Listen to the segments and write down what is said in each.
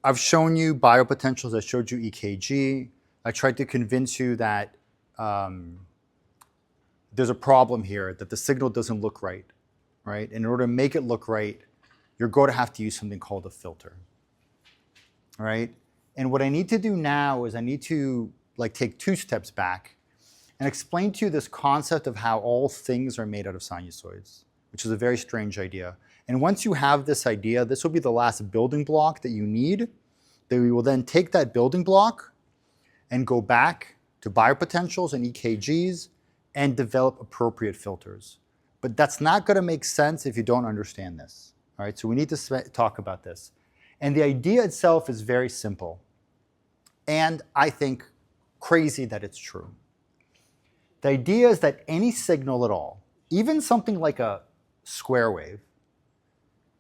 I've shown you biopotentials, I showed you EKG. I tried to convince you that there's a problem here, that the signal doesn't look right, right? And in order to make it look right, you're going to have to use something called a filter, all right? And what I need to do now is I need to take 2 steps back and explain to you this concept of how all things are made out of sinusoids, which is a very strange idea. And once you have this idea, this will be the last building block that you need, that we will then take that building block and go back to biopotentials and EKGs and develop appropriate filters. But that's not going to make sense if you don't understand this. All right, so we need to talk about this. And the idea itself is very simple. And I think crazy that it's true. The idea is that any signal at all, even something like a square wave,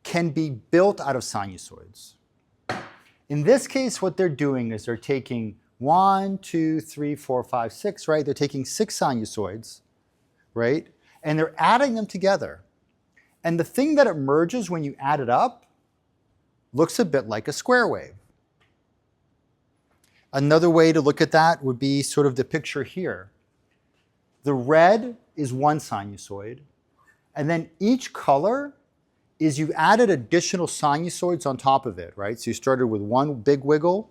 can be built out of sinusoids. In this case, what they're doing is they're taking 1, 2, 3, 4, 5, 6, right? They're taking 6 sinusoids, right? And they're adding them together. And the thing that emerges when you add it up looks a bit like a square wave. Another way to look at that would be sort of the picture here. The red is one sinusoid, and then each color is you've added additional sinusoids on top of it, right? So you started with one big wiggle,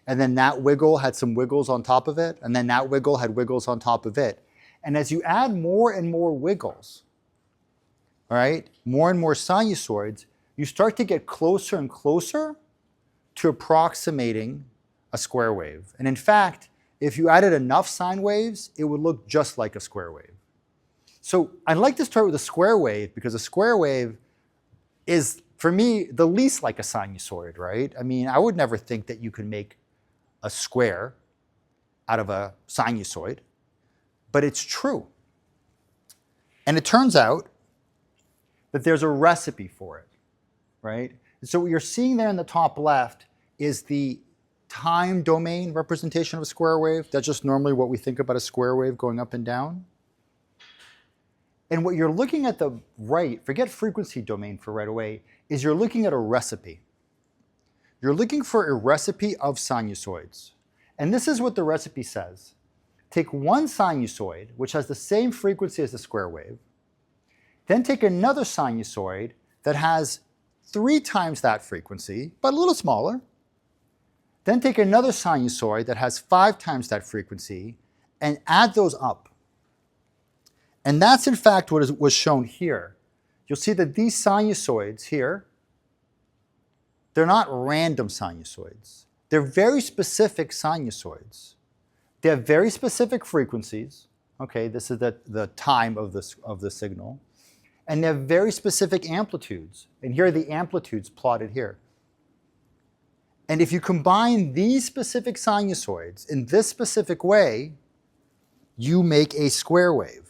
and then that wiggle had some wiggles on top of it, and then that wiggle had wiggles on top of it. And as you add more and more wiggles, all right, more and more sinusoids, you start to get closer and closer to approximating a square wave. And in fact, if you added enough sine waves, it would look just like a square wave. So I'd like to start with a square wave because a square wave is, for me, the least like a sinusoid, right? I mean, I would never think that you could make a square out of a sinusoid, but it's true. And it turns out that there's a recipe for it, right? And so what you're seeing there in the top left is the time domain representation of a square wave. That's just normally what we think about a square wave going up and down. And what you're looking at the right, forget frequency domain for right away, is you're looking at a recipe. You're looking for a recipe of sinusoids. And this is what the recipe says. Take one sinusoid, which has the same frequency as the square wave, then take another sinusoid that has 3 times that frequency, but a little smaller. Then take another sinusoid that has 5 times that frequency and add those up. And that's in fact what was shown here. You'll see that these sinusoids here, they're not random sinusoids. They're very specific sinusoids. They have very specific frequencies. Okay, this is the time of the signal. And they have very specific amplitudes. And here are the amplitudes plotted here. And if you combine these specific sinusoids in this specific way, you make a square wave.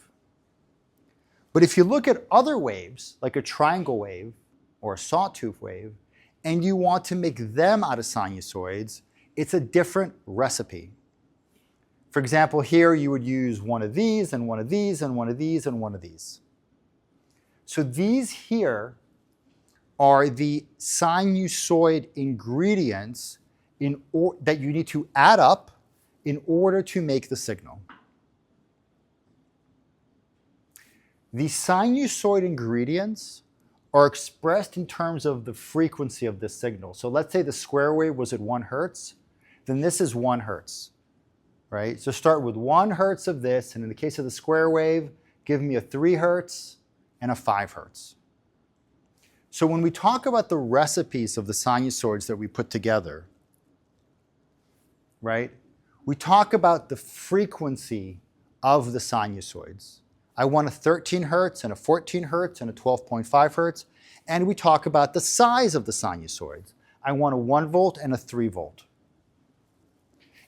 But if you look at other waves, like a triangle wave or a sawtooth wave, and you want to make them out of sinusoids, it's a different recipe. For example, here you would use one of these, and one of these, and one of these, and one of these. So these here are the sinusoid ingredients that you need to add up in order to make the signal. The sinusoid ingredients are expressed in terms of the frequency of the signal. So let's say the square wave was at 1 hertz, then this is 1 hertz, right? So start with 1 hertz of this, and in the case of the square wave, give me a 3 hertz and a 5 hertz. So when we talk about the recipes of the sinusoids that we put together, right, we talk about the frequency of the sinusoids. I want a 13 hertz and a 14 hertz and a 12.5 hertz. And we talk about the size of the sinusoids. I want a 1 volt and a 3 volt.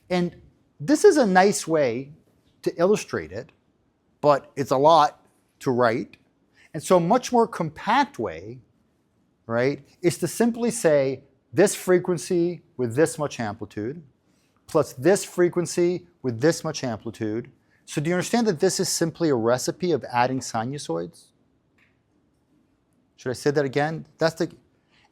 And this is a nice way to illustrate it, but it's a lot to write. And so a much more compact way, right, is to simply say this frequency with this much amplitude, plus this frequency with this much amplitude. So do you understand that this is simply a recipe of adding sinusoids? Should I say that again?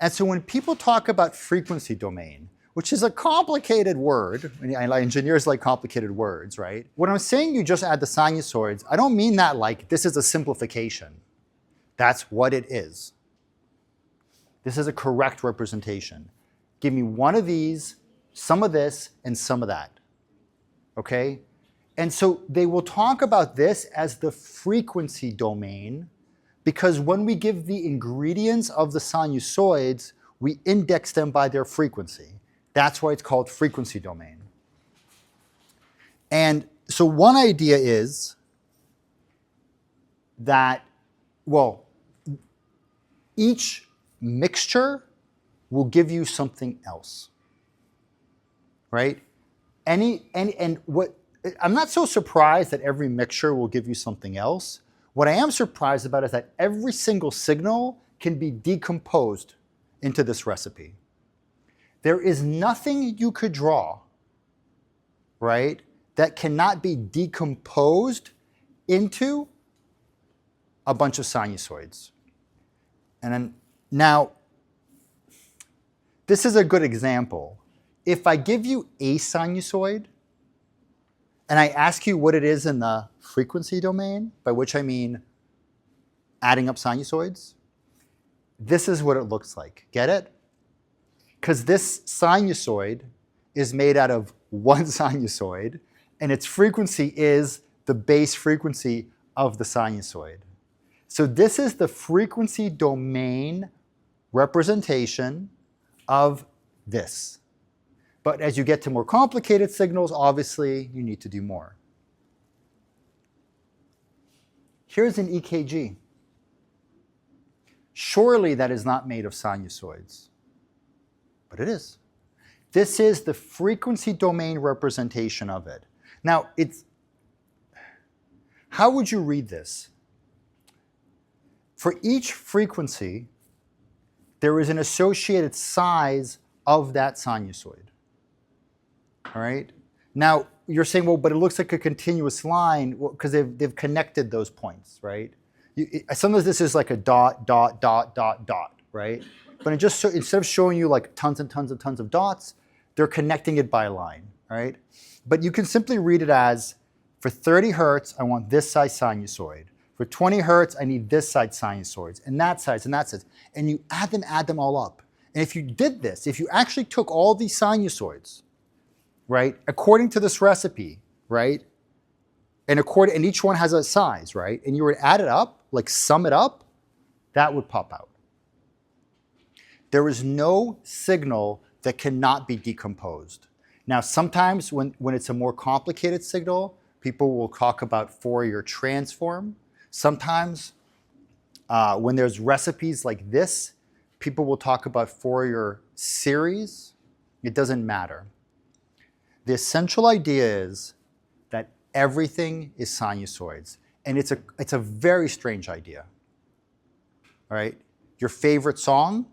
And so when people talk about frequency domain, which is a complicated word, and engineers like complicated words, right? When I'm saying you just add the sinusoids, I don't mean that like this is a simplification. That's what it is. This is a correct representation. Give me one of these, some of this, and some of that. Okay? And so they will talk about this as the frequency domain, because when we give the ingredients of the sinusoids, we index them by their frequency. That's why it's called frequency domain. And so one idea is that, well, each mixture will give you something else, right? And what, I'm not so surprised that every mixture will give you something else. What I am surprised about is that every single signal can be decomposed into this recipe. There is nothing you could draw, right, that cannot be decomposed into a bunch of sinusoids. And then, now, this is a good example. If I give you a sinusoid, and I ask you what it is in the frequency domain, by which I mean adding up sinusoids, this is what it looks like. Get it? Because this sinusoid is made out of one sinusoid, and its frequency is the base frequency of the sinusoid. So this is the frequency domain representation of this. But as you get to more complicated signals, obviously, you need to do more. Here's an EKG. Surely that is not made of sinusoids, but it is. This is the frequency domain representation of it. Now, how would you read this? For each frequency, there is an associated size of that sinusoid. All right? Now, you're saying, well, but it looks like a continuous line, because they've connected those points, right? Sometimes this is like a dot, dot, dot, dot, dot, right? But instead of showing you like tons and tons and tons of dots, they're connecting it by a line, right? But you can simply read it as, for 30 hertz, I want this size sinusoid. For 20 hertz, I need this size sinusoids, and that size, and that size. And you add them all up. And if you did this, if you actually took all these sinusoids, right, according to this recipe, right, and each one has a size, right, and you were to add it up, like sum it up, that would pop out. There is no signal that cannot be decomposed. Now, sometimes when it's a more complicated signal, people will talk about Fourier transform. Sometimes when there's recipes like this, people will talk about Fourier series. It doesn't matter. The essential idea is that everything is sinusoids. And it's a very strange idea. All right? Your favorite song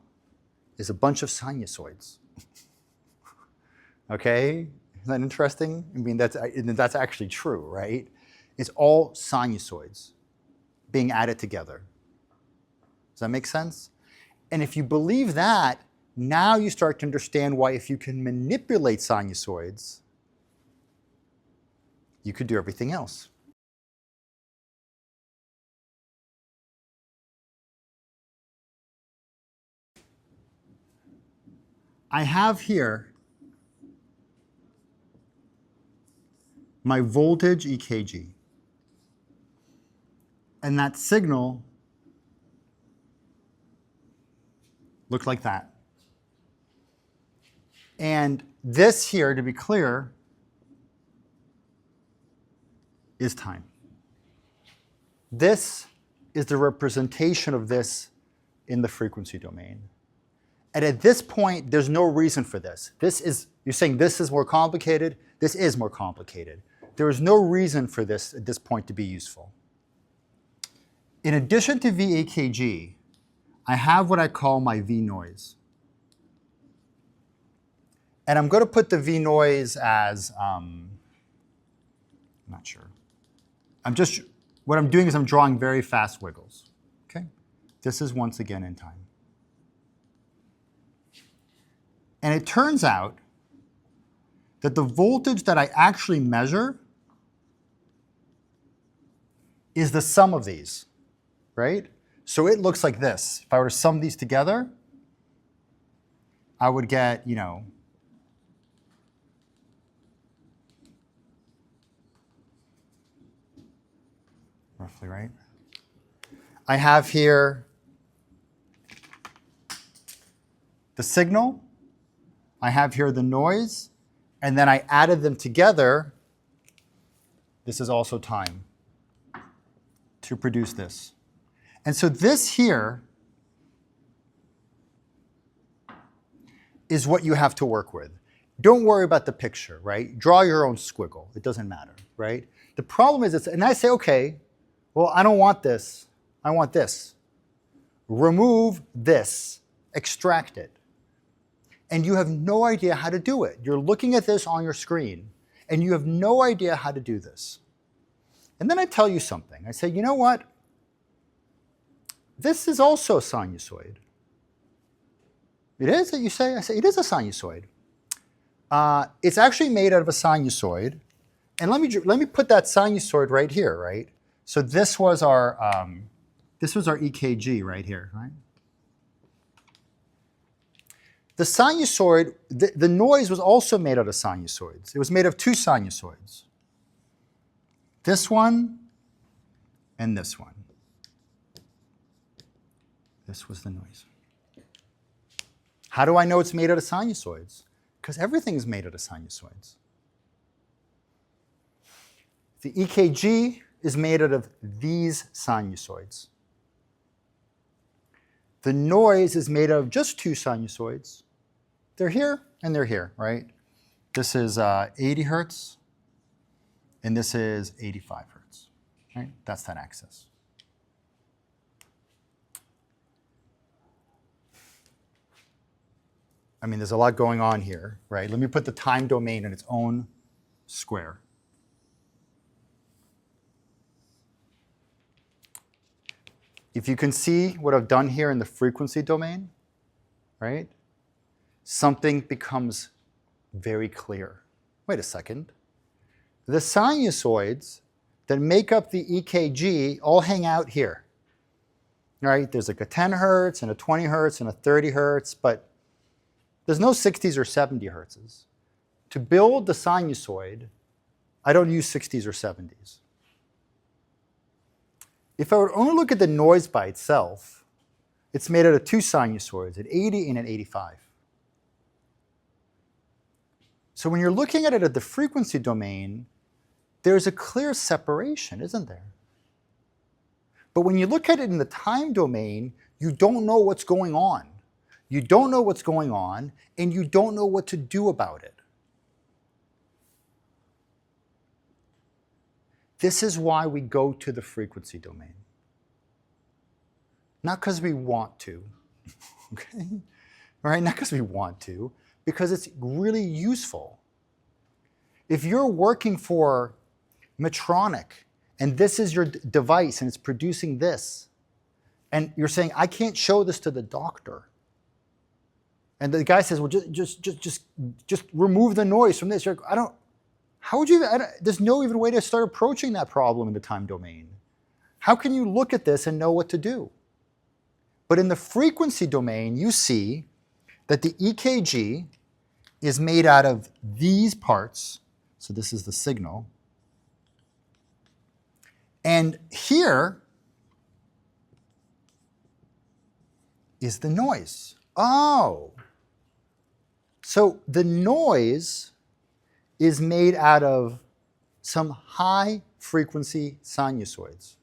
is a bunch of sinusoids. Okay? Isn't that interesting? I mean, that's actually true, right? It's all sinusoids being added together. Does that make sense? And if you believe that, now you start to understand why if you can manipulate sinusoids, you could do everything else. I have here my voltage EKG. And that signal looked like that. And this here, to be clear, is time. This is the representation of this in the frequency domain. And at this point, there's no reason for this. You're saying this is more complicated. This is more complicated. There is no reason for this at this point to be useful. In addition to VAKG, I have what I call my V noise. And I'm going to put the V noise as, I'm not sure. What I'm doing is I'm drawing very fast wiggles. Okay? This is once again in time. And it turns out that the voltage that I actually measure is the sum of these, right? So it looks like this. If I were to sum these together, I would get, roughly, right? I have here the signal, I have here the noise, and then I added them together. This is also time to produce this. And so this here is what you have to work with. Don't worry about the picture, right? Draw your own squiggle. It doesn't matter, right? The problem is, and I say, okay, well, I don't want this. I want this. Remove this. Extract it. And you have no idea how to do it. You're looking at this on your screen, and you have no idea how to do this. And then I tell you something. I say, you know what? This is also a sinusoid. It is that you say? I say, it is a sinusoid. It's actually made out of a sinusoid. And let me put that sinusoid right here, right? So this was our EKG right here, right? The sinusoid, the noise was also made out of sinusoids. It was made of two sinusoids. This one and this one. This was the noise. How do I know it's made out of sinusoids? Because everything is made out of sinusoids. The EKG is made out of these sinusoids. The noise is made out of just two sinusoids. They're here and they're here, right? This is 80 hertz, and this is 85 hertz, right? That's that axis. I mean, there's a lot going on here, right? Let me put the time domain in its own square. If you can see what I've done here in the frequency domain, right? Something becomes very clear. Wait a second. The sinusoids that make up the EKG all hang out here, right? There's like a 10 hertz and a 20 hertz and a 30 hertz, but there's no 60s or 70 hertzes. To build the sinusoid, I don't use 60s or 70s. If I were to only look at the noise by itself, it's made out of two sinusoids, an 80 and an 85. So when you're looking at it at the frequency domain, there's a clear separation, isn't there? But when you look at it in the time domain, you don't know what's going on. You don't know what's going on, and you don't know what to do about it. This is why we go to the frequency domain. Not because we want to, okay? All right, not because we want to, because it's really useful. If you're working for Medtronic, and this is your device, and it's producing this, and you're saying, I can't show this to the doctor. And the guy says, well, just remove the noise from this. You're like, how would you, there's no even way to start approaching that problem in the time domain. How can you look at this and know what to do? But in the frequency domain, you see that the EKG is made out of these parts. So this is the signal. And here is the noise. Oh. So the noise is made out of some high frequency sinusoids.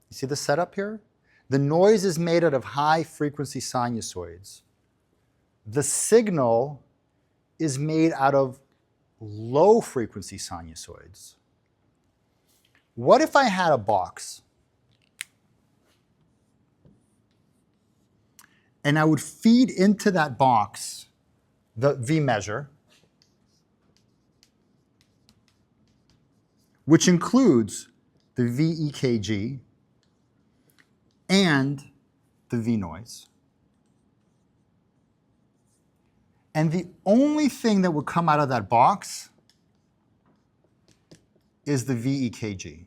You see the setup here? The noise is made out of high frequency sinusoids. The signal is made out of low frequency sinusoids. What if I had a box and I would feed into that box the V measure, which includes the VEKG and the V noise. And the only thing that would come out of that box is the VEKG.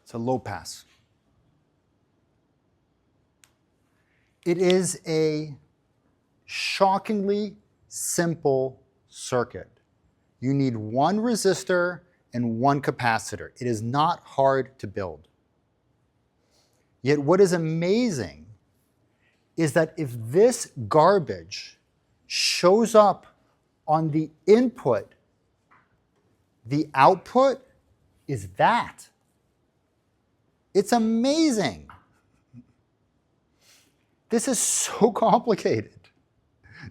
It's a low pass. It is a shockingly simple circuit. You need one resistor and one capacitor. It is not hard to build. Yet what is amazing is that if this garbage shows up on the input, the output is that. It's amazing. This is so complicated.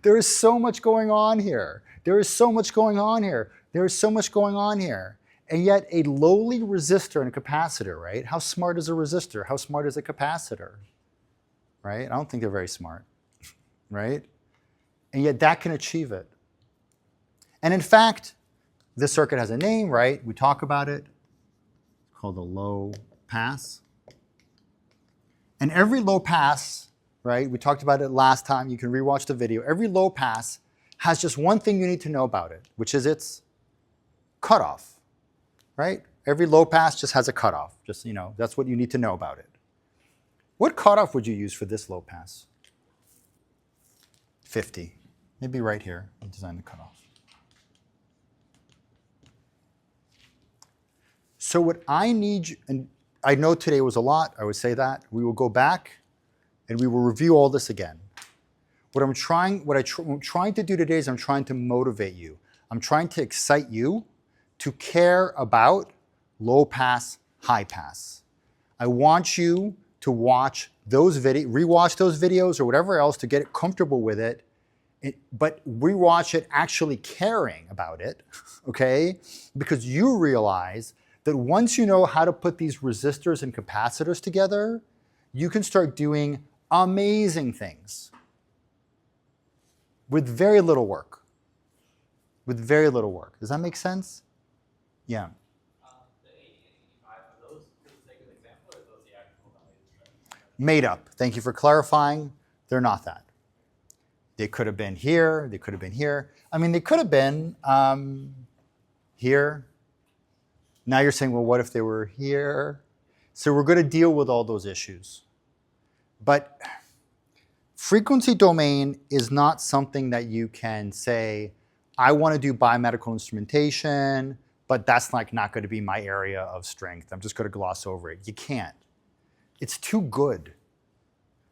There is so much going on here. There is so much going on here. There is so much going on here. And yet a lowly resistor and a capacitor, right? How smart is a resistor? How smart is a capacitor? Right? I don't think they're very smart, right? And yet that can achieve it. And in fact, this circuit has a name, right? We talk about it. It's called a low pass. And every low pass, right? We talked about it last time. You can rewatch the video. Every low pass has just one thing you need to know about it, which is its cutoff, right? Every low pass just has a cutoff. Just, that's what you need to know about it. What cutoff would you use for this low pass? 50. Maybe right here. I'll design the cutoff. So what I need you, and I know today was a lot, I would say that. We will go back and we will review all this again. What I'm trying to do today is I'm trying to motivate you. I'm trying to excite you to care about low pass, high pass. I want you to watch those rewatch those videos or whatever else to get comfortable with it, but rewatch it actually caring about it, okay? Because you realize that once you know how to put these resistors and capacitors together, you can start doing amazing things with very little work. With very little work. Does that make sense? Yeah. The 80 and 85, are those for the sake of example, or are those the actual values? Made up. Thank you for clarifying. They're not that. They could have been here. They could have been here. I mean, they could have been here. Now you're saying, well, what if they were here? So we're going to deal with all those issues. But frequency domain is not something that you can say, I want to do biomedical instrumentation, but that's like not going to be my area of strength. I'm just going to gloss over it. You can't. It's too good.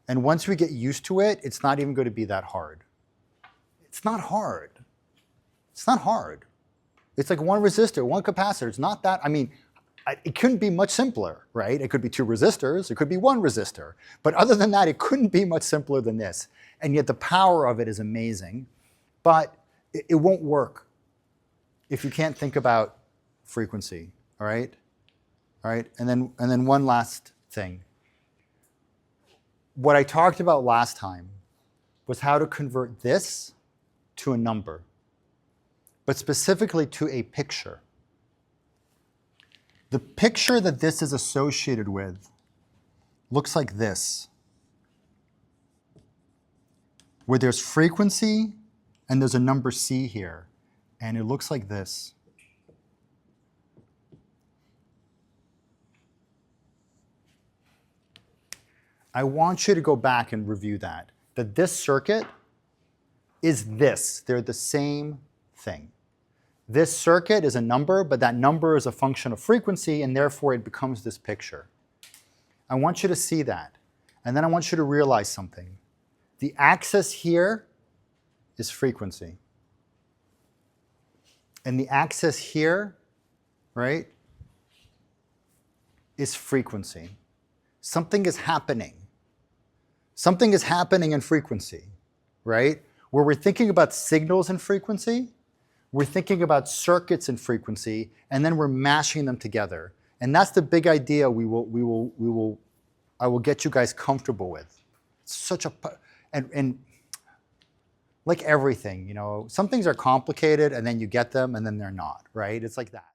And once we get used to it, it's not even going to be that hard. It's not hard. It's not hard. It's like one resistor, one capacitor. It's not that, it couldn't be much simpler, right? It could be two resistors, it could be one resistor. But other than that, it couldn't be much simpler than this. And yet the power of it is amazing, but it won't work if you can't think about frequency, all right? All right, and then one last thing. What I talked about last time was how to convert this to a number, but specifically to a picture. The picture that this is associated with looks like this, where there's frequency and there's a number C here, and it looks like this. I want you to go back and review that this circuit is this. They're the same thing. This circuit is a number, but that number is a function of frequency, and therefore it becomes this picture. I want you to see that. And then I want you to realize something. The axis here is frequency. And the axis here, right, is frequency. Something is happening. Something is happening in frequency, right? Where we're thinking about signals and frequency, we're thinking about circuits and frequency, and then we're mashing them together. And that's the big idea I will get you guys comfortable with. It's such a, and like everything, you know, some things are complicated and then you get them and then they're not, right? It's like that.